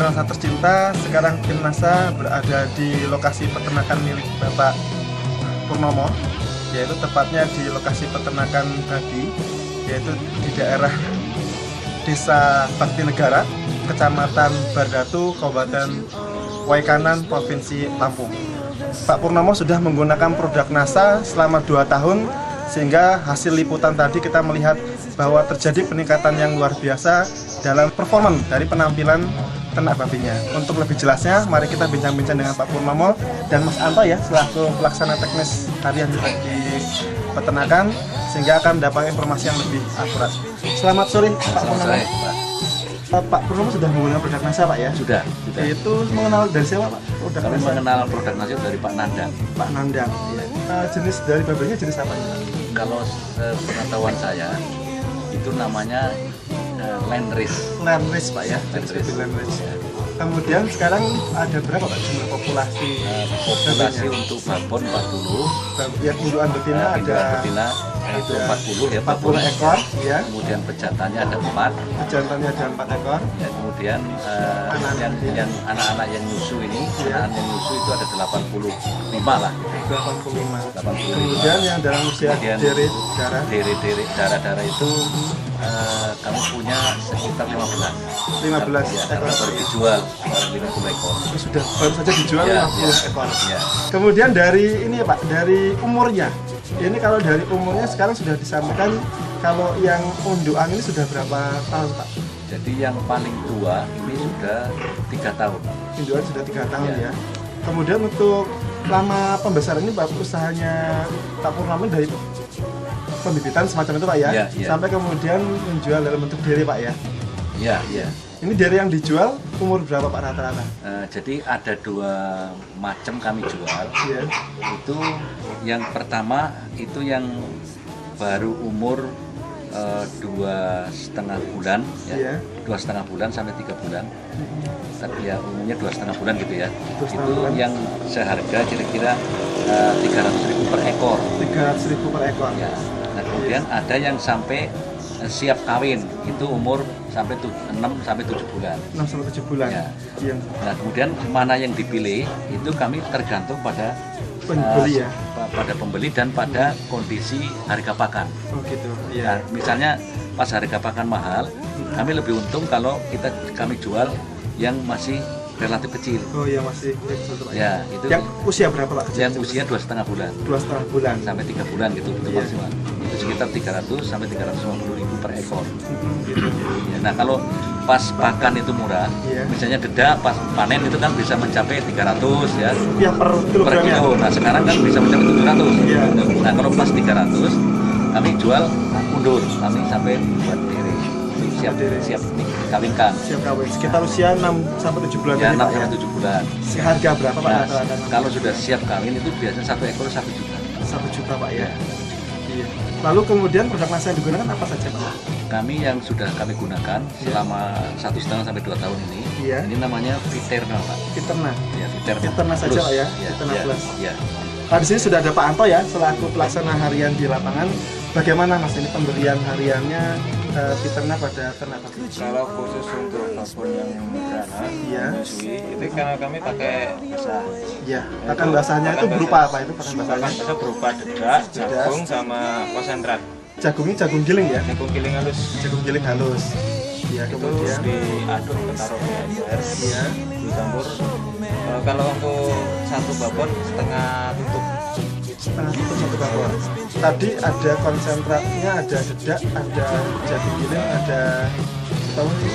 Nasa tercinta, sekarang tim NASA berada di lokasi peternakan milik Bapak Purnomo, yaitu tepatnya di lokasi peternakan babi, yaitu di daerah Desa Bakti Negara, Kecamatan Bardatu, Kabupaten Waikanan, Provinsi Lampung. Pak Purnomo sudah menggunakan produk NASA selama 2 tahun, sehingga hasil liputan tadi kita melihat bahwa terjadi peningkatan yang luar biasa dalam performa dari penampilan ternak babinya. Untuk lebih jelasnya, mari kita bincang-bincang dengan Pak Purnomo dan Mas Anto ya, selaku pelaksana teknis harian di peternakan, sehingga akan mendapat informasi yang lebih akurat. Selamat sore Pak Purnomo. Pak Purnomo sudah menggunakan produk NASA Pak ya? Sudah. Itu mengenal dari siapa Pak? Produk Kami NASA? mengenal produk NASA dari Pak Nandang. Pak Nandang. Ya. Jenis dari babinya jenis apa Pak? Kalau pengetahuan saya itu namanya Landrace. Landrace Pak ya? Jenis babi Landrace. Ya. Kemudian sekarang ada berapa Pak jumlah populasi? Populasi babinya? untuk babon 40, Ya, indukan betina ada betina itu 40 ya, 40 ekor ya. Kemudian pejantannya ada 4. Pejantannya ada 4 ekor. Ya, kemudian yang anak-anak yang nyusu ini, Ya. anak yang nyusu itu ada 85 lah. 85. 85. Kemudian yang dalam usia Kemudian deret darah darah itu kami punya sekitar 15. 15 Ya, ekor. karena baru dijual 50 ekor. Itu sudah baru saja dijual Ya, 50 ya. ekor. Ya. Kemudian dari ini ya Pak, dari umurnya. Ini kalau dari umurnya sekarang sudah disampaikan kalau yang undukan ini sudah berapa tahun Pak? Jadi yang paling tua ini sudah 3 tahun. Indukan sudah 3 tahun Ya. ya. Kemudian untuk lama pembesaran ini Pak, usahanya Pak Purnomo dari pembibitan semacam itu Pak ya, Ya, ya. sampai kemudian menjual dalam bentuk dere Pak ya. Ya, ya. Ini dere yang dijual umur berapa Pak rata-rata? Jadi ada 2 macam kami jual. Iya. Itu yang pertama itu yang baru umur 2,5 bulan, ya. Iya. 2,5 bulan sampai 3 bulan. Tapi ya umumnya 2,5 bulan gitu ya. 2,5 Itu bulan. yang seharga kira-kira 300.000 per ekor. 300.000 per ekor. Ya. Nah, kemudian ada yang sampai siap kawin, itu umur sampai 6 sampai 7 bulan. 6 sampai 7 bulan. Ya. Iya. Nah, kemudian mana yang dipilih itu kami tergantung pada Pembeli ya. pada pembeli dan pada kondisi harga pakan. Oh gitu. Nah, Iya. misalnya pas harga pakan mahal, kami lebih untung kalau kami jual yang masih relatif kecil. Oh iya masih satu Pak. Ya, itu Yang usia berapa Pak? yang usia 2,5 bulan 2,5 bulan. sampai 3 bulan gitu, itu Iya. maksimal. Itu sekitar 300 sampai 350.000 per ekor. Gitu. Ya, nah, kalau pas pakan itu murah, Iya. misalnya dedak pas panen itu kan bisa mencapai 300 ya. Yang per Per kilogramnya. kilo. Nah, sekarang kan bisa mencapai 700. Iya. Nah, kalau pas 300 kami jual undur, kami sampai buat diri. Siap Diri. siap dikawinkan. Siap kawin. Sekitar usia 6 sampai 7 bulan Ya, ini 6 Pak ya. sampai 7 bulan. Harga berapa Pak Nah, rata-rata? kalau sudah siap kawin itu biasanya 1 ekor 1 juta. 1 juta Pak ya. Iya. Lalu kemudian produk NASA yang digunakan apa saja Pak? Kami yang sudah kami gunakan selama 1,5 sampai 2 tahun ini, Iya. ini namanya Viterna, Pak. Viterna. Ya, Viterna. Viterna saja, Plus. Pak, ya? Ya, Viterna ya, Plus. ya. Nah, di sini sudah ada Pak Anto ya, selaku pelaksana harian di lapangan. Bagaimana Mas ini pemberian hariannya Viterna pada ternak babi? Kalau khusus untuk babon yang beranak, Iya. menyusui, itu karena kami pakai basah. Iya. Pakan basahnya itu berupa apa itu pakan Pakan basahnya? basah berupa dedak, jagung, sama konsentrat. Jagungnya jagung giling ya? Jagung giling halus. Jagung giling halus. Iya, Itu kemudian. diaduk taruh di ember, Iya. dicampur. Kalau untuk satu babon setengah tutup. Setengah tutup satu babon. Tadi ada konsentratnya, ada dedak, ada jagung giling, ada tahu sih?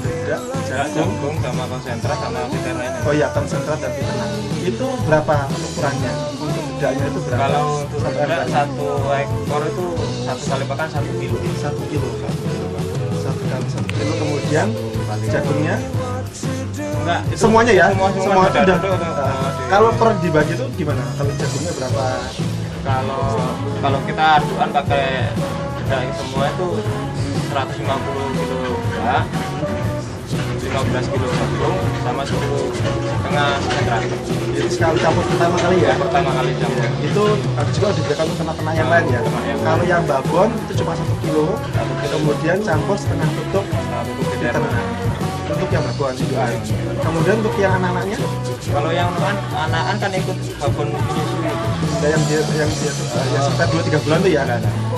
Dedak, Dedak, jagung. jagung, sama konsentrat, sama viterna ini. Oh iya, konsentrat dan Viterna. Itu berapa ukurannya? Untuk dedaknya itu berapa? Kalau untuk Satu dedak, ekor. satu ekor itu satu kali pakan 1 kilo. 1 kilo. 1 kali 1 kilo. Kemudian jagungnya Enggak, itu semuanya ya? Semua Semua itu udah. udah. Kalau per dibagi itu gimana? Kalau jagungnya berapa? Kalau kita aduan pakai dedak semua itu 150 kilo dedak, 15 kilo jagung, sama 10,5 konsentrat. Jadi sekali campur pertama kali ya? Pertama kali campur. Itu ada juga diberikan untuk ternak-ternak yang lain ya? Ternak yang lain. Kalau yang babon itu cuma 1 kilo, Satu kilo. kemudian campur setengah tutup Nah, untuk viterna. Viterna. Untuk yang berbuahan indukan. Kemudian untuk yang anak-anaknya, Kalau yang anak-anak kan ikut babon menyusui. ada yang yang sekitar 2-3 bulan tuh ya.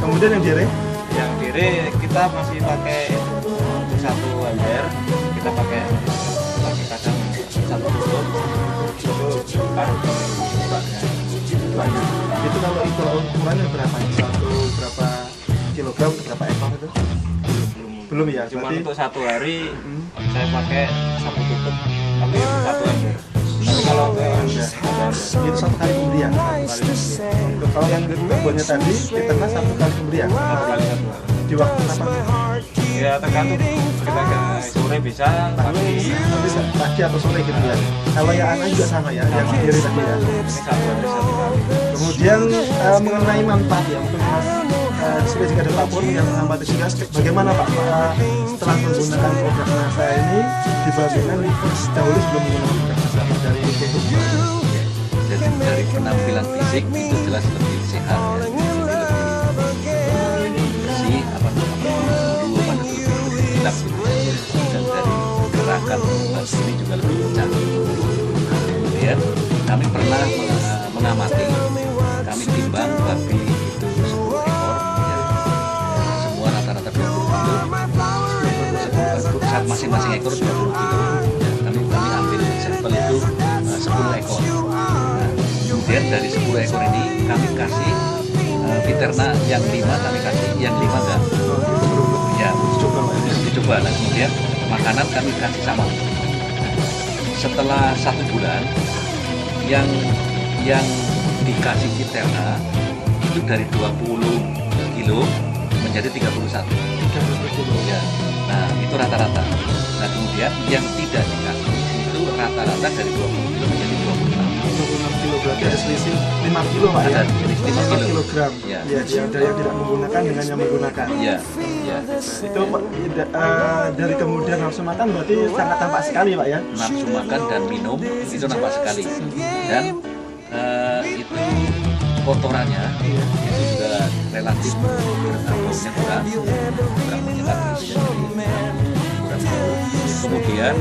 Kemudian yang dire, Yang diri kita masih pakai untuk 1 ember, kita pakai kadang 1 tutup untuk karung bukanya. banyak. Itu kalau ukurannya berapa? Berapa kilogram, berapa ekor itu? Belum ya. Cuma Berarti untuk 1 hari saya pakai 1 tutup tapi 1 ember. Tapi kalau untuk itu 1 kali pemberian. Kalau yang kedua tadi diternak 1 kali pemberian. 1 kali 1 hari. Di waktu apa? Ya tergantung kita ke sore bisa pagi Pagi atau sore gitu ya. Kalau yang anak juga sama ya, yang sendiri tadi ya. ini 1 hari 1 kali. Kemudian mengenai manfaat ya, mungkin Mas supaya jika ada Pak Pur yang mengamati juga, bagaimana Pak setelah menggunakan produk NASA ini dibandingkan dahulu sebelum menggunakan produk NASA dari itu? Jadi dari penampilan fisik itu jelas lebih sehat ya. Jadi lebih bersih, apa namanya, dulu kan itu lebih hilang gitu ya. Dan dari gerakan ini juga lebih kencang. Nah, kemudian kami pernah mengamati, kami timbang babi itu 10 ekor ya. Semua rata-rata 20 kilo. Masing-masing ekor 20 kilo ya. Kami ambil sampel itu 10 ekor. Kemudian dari 10 ekor ini kami kasih Viterna yang 5 kami kasih, yang 5 enggak. Ya, dicoba. Nah, kemudian makanan kami kasih sama. Setelah 1 bulan, yang dikasih Viterna itu dari 20 kilo menjadi 31. Ya. Nah, itu rata-rata. Nah, kemudian yang tidak dikasih itu rata-rata dari 20 kilo menjadi 26. 26 kilo berarti ada selisih 5 kilo Pak ya? Ada selisih 5 5 kilo. kilogram. Ya. Ya, dari yang tidak menggunakan dengan yang menggunakan. Iya, iya. Itu dari kemudian nafsu makan berarti sangat tampak sekali Pak ya? Nafsu makan dan minum itu nampak sekali. Dan itu kotorannya itu juga relatif baunya kurang menyengat gitu ya. Jadi kurang bau. Kemudian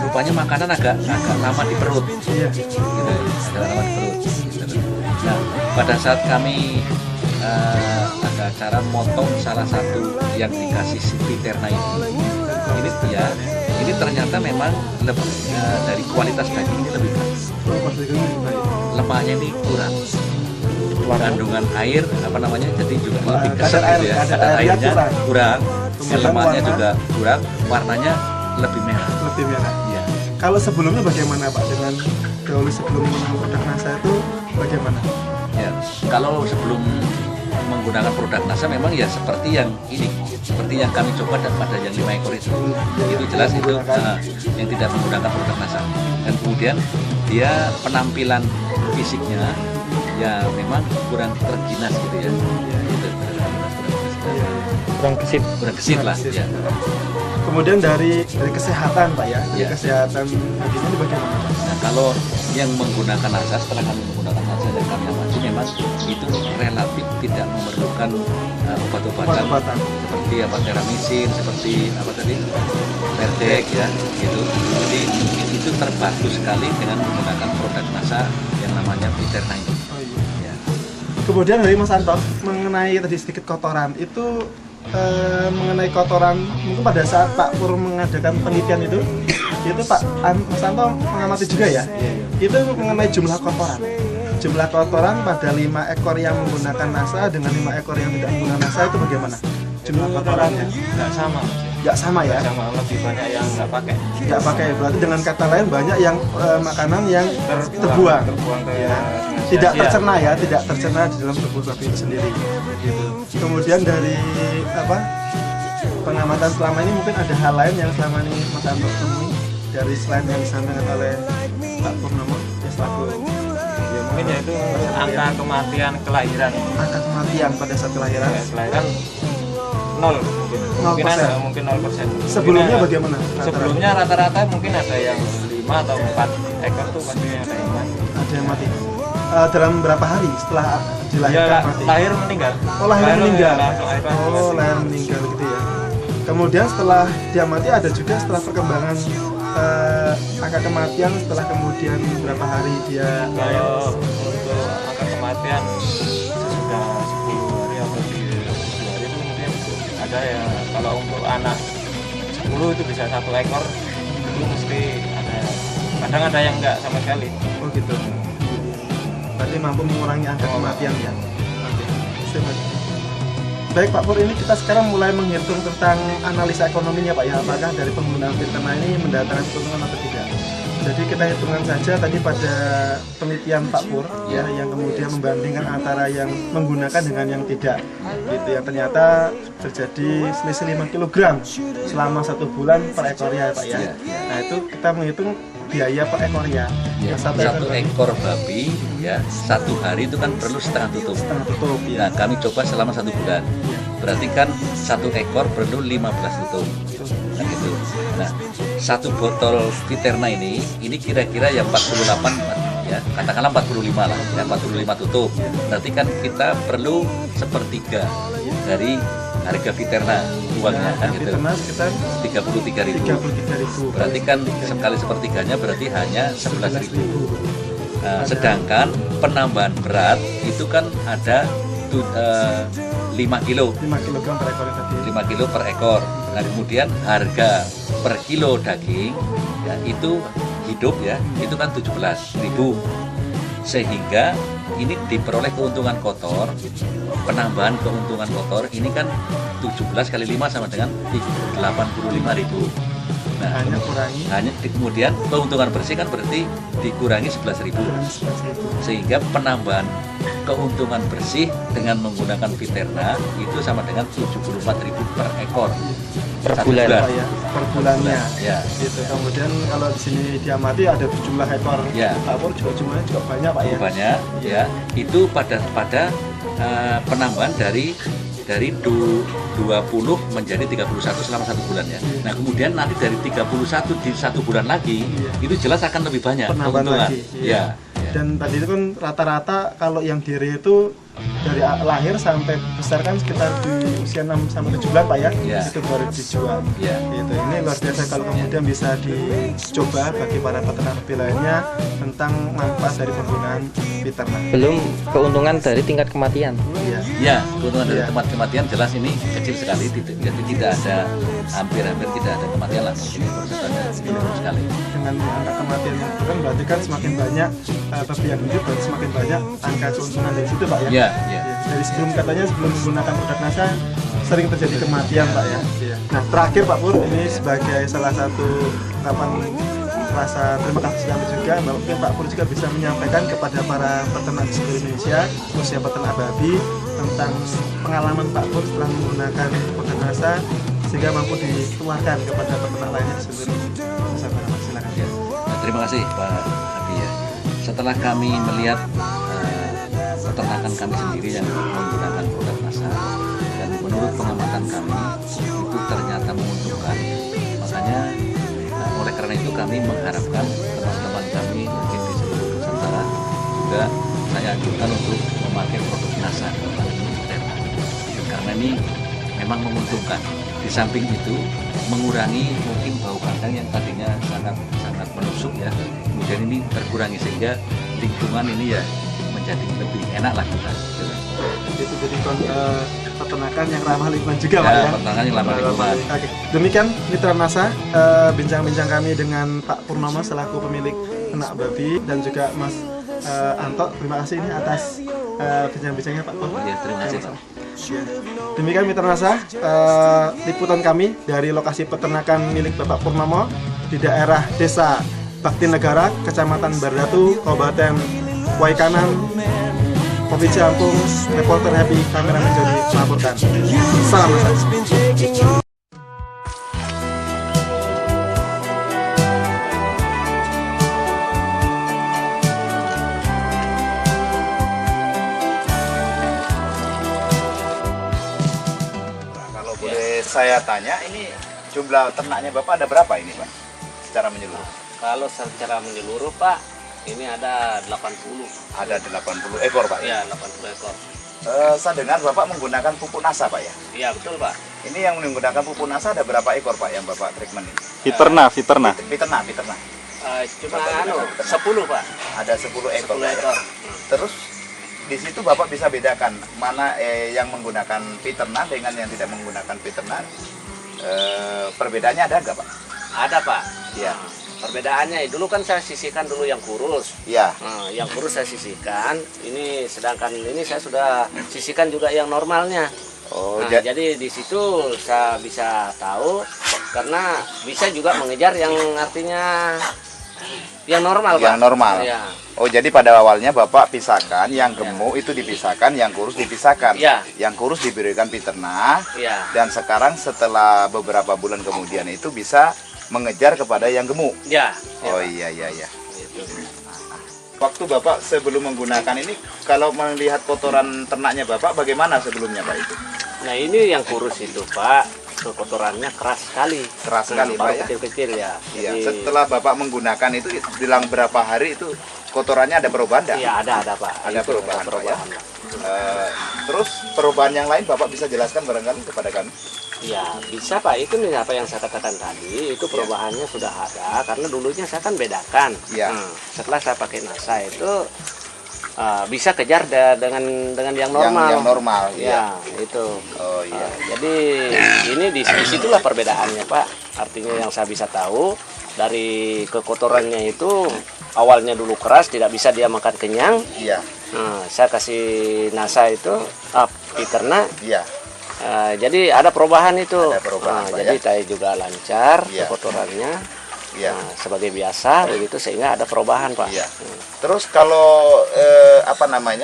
rupanya makanan agak lama di perut. Iya. Gitu ya, agak lama di perut. Gitu. Nah, pada saat kami ada acara motong salah satu yang dikasih Viterna ini ya, ini ternyata memang lebih dari kualitas daging ini lebih bagus. Lemaknya ini kurang, kandungan air apa namanya, jadi juga lebih keset gitu ya. Kadar airnya kurang, lemaknya juga kurang, warnanya lebih merah. Lebih merah. Iya. Kalau sebelumnya bagaimana Pak dengan dahulu sebelum menggunakan produk NASA itu bagaimana? Ya, kalau sebelum menggunakan produk NASA memang ya seperti yang ini, seperti yang kami coba pada yang 5 ekor itu jelas itu yang tidak menggunakan produk NASA. Dan kemudian dia penampilan fisiknya ya memang kurang terginas gitu ya, Kurang gesit. kurang gesit lah ya. Kemudian dari kesehatan Pak ya, dari Ya. kesehatan daging ini bagaimana Pak? Nah, kalau yang menggunakan NASA, setelah kami menggunakan NASA dan kami amati memang itu relatif tidak memerlukan obat-obatan seperti apa teramisin, seperti apa tadi Perdek ya gitu. Jadi itu terbantu sekali dengan menggunakan produk NASA yang namanya Viterna ini. Oh, iya. Ya. Kemudian dari Mas Anto mengenai tadi sedikit kotoran itu mengenai kotoran mungkin pada saat Pak Pur mengadakan penelitian itu Pak Mas Anto mengamati juga ya, itu mengenai jumlah kotoran pada 5 ekor yang menggunakan NASA dengan 5 ekor yang tidak menggunakan NASA itu bagaimana jumlah kotorannya? Nggak sama Mas. Nggak sama ya? Sama, lebih banyak yang nggak pakai. Nggak pakai, berarti dengan kata lain banyak yang makanan yang terbuang ke ya. Tidak tercerna ya, tidak tercerna di dalam tubuh babi itu sendiri gitu. Kemudian dari pengamatan selama ini mungkin ada hal lain yang selama ini Mas Anto temui dari selain yang disampaikan oleh Pak Purnomo ya selaku Ya mungkin ya itu angka kematian kelahiran. angka kematian pada saat kelahiran Kelahiran 0 mungkin. 0%. Mungkin 0%. sebelumnya Mungkin bagaimana? Sebelumnya rata-rata mungkin ada yang 5 atau 4 ekor tuh pasti ada yang mati. Ada yang mati dalam berapa hari setelah dilahirkan Ya, mati? lahir meninggal. Oh lahir meninggal. langsung air mati. Oh lahir meninggal gitu ya. Kemudian setelah diamati ada juga setelah perkembangan angka kematian setelah kemudian berapa hari dia lahir. Kalau untuk angka kematian sesudah 10 hari atau 7 hari itu mungkin ada ya. Kalau untuk anak 10 itu bisa 1 ekor, itu mesti ada. Kadang ada yang enggak sama sekali. Oh gitu. Berarti mampu mengurangi angka kematian ya. Oke. Sip. Baik Pak Pur, ini kita sekarang mulai menghitung tentang analisa ekonominya Pak ya. Apakah dari penggunaan Fiterna ini mendatangkan keuntungan atau tidak? Jadi kita hitungan saja tadi pada penelitian Pak Pur ya, yang kemudian membandingkan antara yang menggunakan dengan yang tidak. Itu yang ternyata terjadi selisih 5 kg selama 1 bulan per ekornya Pak ya. Nah itu kita menghitung biaya per ekornya. Ya, satu ekor babi ya 1 hari itu kan perlu setengah tutup. Setengah tutup ya. Nah kami coba selama 1 bulan. Berarti kan 1 ekor perlu 15 tutup. Nah gitu. Nah 1 botol Fiterna ini kira-kira ya 48 ya, katakanlah 45 lah ya, 45 tutup. Berarti kan kita perlu sepertiga dari harga Fiterna uangnya kan gitu. Fiterna sekitar 33.000. Berarti kan sekali sepertiganya berarti hanya 11.000. Nah, sedangkan penambahan berat itu kan ada 5 kilo. 5 kg per ekor tadi. 5 kilo per ekor. Nah, kemudian harga per kilo daging ya, itu hidup ya, itu kan 17.000. Sehingga ini diperoleh keuntungan kotor, penambahan keuntungan kotor ini kan 17 kali 5 sama dengan 85.000. Nah, hanya kemudian keuntungan bersih kan berarti dikurangi 11.000. Sehingga penambahan keuntungan bersih dengan menggunakan Fiterna itu sama dengan 74.000 per ekor per bulan ya, per bulannya ya. Gitu. Kemudian kalau di sini diamati ada jumlah ekor ya. Papur juga jumlahnya juga banyak Pak ya. Banyak ya. Itu pada penambahan dari 20 menjadi 31 selama 1 bulan ya. Nah kemudian nanti dari 31 di 1 bulan lagi itu jelas akan lebih banyak keuntungan. Lagi, ya. Dan tadi itu kan rata-rata kalau yang diri itu dari lahir sampai besar kan sekitar di usia 6 sampai 7 bulan Pak ya. Itu baru dijual. Gitu. Ini luar biasa kalau kemudian bisa dicoba bagi para peternak sapi lainnya tentang manfaat dari penggunaan Fiterna. Belum keuntungan dari tingkat kematian. Ya, keuntungan dari tempat kematian jelas ini kecil sekali, jadi tidak ada hampir-hampir tidak ada kematian lah, mungkin persentase kecil sekali. Dengan angka kematian itu kan berarti kan semakin banyak babi yang hidup berarti semakin banyak angka keuntungan dari situ Pak ya. Dari sebelum katanya sebelum menggunakan produk NASA sering terjadi kematian Pak ya. Nah terakhir Pak Pur, ini sebagai salah satu ungkapan rasa terima kasih kami juga, mungkin Pak Pur juga bisa menyampaikan kepada para peternak di seluruh Indonesia, khususnya peternak babi, tentang pengalaman Pak Pur setelah menggunakan produk NASA sehingga mampu ditularkan kepada peternak lainnya di seluruh Indonesia. Silakan. Nah, terima kasih Pak Abi ya. Setelah kami melihat peternakan kami sendiri yang menggunakan produk NASA dan menurut pengamatan kami itu ternyata menguntungkan, makanya oleh karena itu kami mengharapkan teman-teman kami mungkin di seluruh Nusantara juga saya anjurkan untuk memakai produk NASA karena ini memang menguntungkan. Di samping itu mengurangi mungkin bau kandang yang tadinya sangat menusuk ya, kemudian ini terkurangi sehingga lingkungan ini ya menjadi lebih enak lah kita. Itu jadi peternakan yang ramah lingkungan juga Pak ya. Peternakan yang ramah lingkungan. Oke. Demikian Mitra NASA, bincang-bincang kami dengan Pak Purnomo selaku pemilik ternak babi dan juga Mas Anto. Terima kasih ini atas bincang-bincangnya Pak Pur. Ya, terima kasih Pak. Demikian Mitra NASA, liputan kami dari lokasi peternakan milik Bapak Purnomo di daerah Desa Bakti Negara, Kecamatan Bardatu, Kabupaten Waikanan, Provinsi Lampung. Reporter Happy, kameramen Jody melaporkan. Salam NASA. Saya tanya, ini jumlah ternaknya Bapak ada berapa ini Pak? Secara menyeluruh? Kalau secara menyeluruh Pak, ini ada 80. Ada 80 ekor Pak? Iya, 80 ekor. Saya dengar Bapak menggunakan pupuk NASA Pak ya? Iya, betul Pak. Ini yang menggunakan pupuk NASA ada berapa ekor Pak yang Bapak treatment ini? Fiterna. Piternak. Cuma 10 Pak. Ada 10 ekor. 10 Pak, ya? ekor. Terus di situ Bapak bisa bedakan mana yang menggunakan piternak dengan yang tidak menggunakan piternak. Perbedaannya ada nggak Pak? Ada Pak. Iya. Perbedaannya dulu kan saya sisihkan dulu yang kurus. Iya. Nah, yang kurus saya sisihkan. Ini sedangkan ini saya sudah sisihkan juga yang normalnya. Oh, Nah, jadi di situ saya bisa tahu karena bisa juga mengejar yang artinya yang normal, yang Pak. normal. Ya. Oh, jadi pada awalnya Bapak pisahkan, yang gemuk itu dipisahkan, yang kurus dipisahkan. Iya. Yang kurus diberikan piternak, Ya. dan sekarang setelah beberapa bulan kemudian itu bisa mengejar kepada yang gemuk. Ya. Oh iya. Gitu. Waktu Bapak sebelum menggunakan ini, kalau melihat kotoran ternaknya Bapak, bagaimana sebelumnya Pak itu? Nah, ini yang kurus itu, Pak. Kotorannya keras sekali. Keras sekali, baru Pak, ya? kecil-kecil ya. Iya. Jadi, Setelah Bapak menggunakan itu, bilang berapa hari itu kotorannya ada perubahan nggak? iya ada Pak. Ada Itu, perubahan, Pak, ya? Pak. Terus perubahan yang lain Bapak bisa jelaskan barangkali kepada kami? Ya bisa Pak, itu nih apa yang saya katakan tadi, itu perubahannya sudah ada karena dulunya saya kan bedakan. Iya. Setelah saya pakai NASA itu bisa kejar dengan yang normal. Yang normal, Ya, itu. Oh iya. Jadi ini di situlah perbedaannya Pak. Artinya yang saya bisa tahu dari kekotorannya itu awalnya dulu keras, tidak bisa dia makan kenyang. Iya. Nah, saya kasih NASA itu piternak. Iya. Jadi ada perubahan itu. Ada perubahan, Pak, jadi ya? saya juga lancar Iya. kotorannya. Iya. Nah, sebagai biasa begitu sehingga ada perubahan Pak. Iya. Terus kalau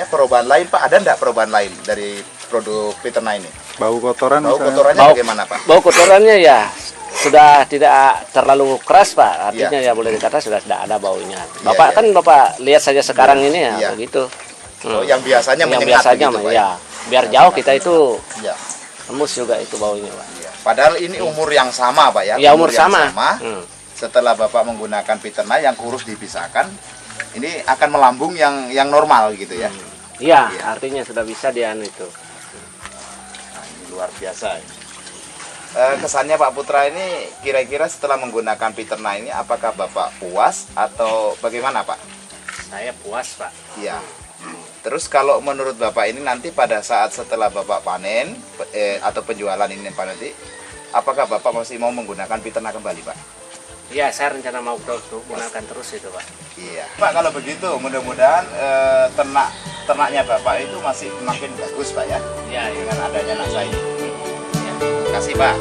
perubahan lain Pak, ada enggak perubahan lain dari produk piternak ini? Bau kotoran Bau misalnya. kotorannya Bau- bagaimana Pak? Bau kotorannya ya sudah tidak terlalu keras Pak. Artinya Iya. ya boleh dikata sudah tidak ada baunya. Iya, Bapak iya. kan Bapak lihat saja sekarang ini ya Iya. begitu. Oh, yang biasanya yang menyengat biasanya begitu, Pak, ya biar jauh kita itu Iya. tembus juga itu baunya Pak. Iya. Padahal ini umur yang sama Pak ya? Ya umur yang sama. Setelah Bapak menggunakan piternak yang kurus dipisahkan, ini akan melambung yang normal gitu ya? Iya, Iya. artinya sudah bisa dia itu. Nah, ini luar biasa. Kesannya Pak Putra ini kira-kira setelah menggunakan piternak ini apakah Bapak puas atau bagaimana Pak? Saya puas Pak. Iya. Terus kalau menurut Bapak ini nanti pada saat setelah Bapak panen atau penjualan ini Pak nanti, apakah Bapak masih mau menggunakan piternak kembali Pak? Iya, saya rencana mau gunakan terus itu Pak. Iya. Pak, kalau begitu mudah-mudahan ternaknya Bapak itu masih makin bagus Pak ya, Iya, iya. dengan adanya NASA ini. Iya. Terima kasih Pak.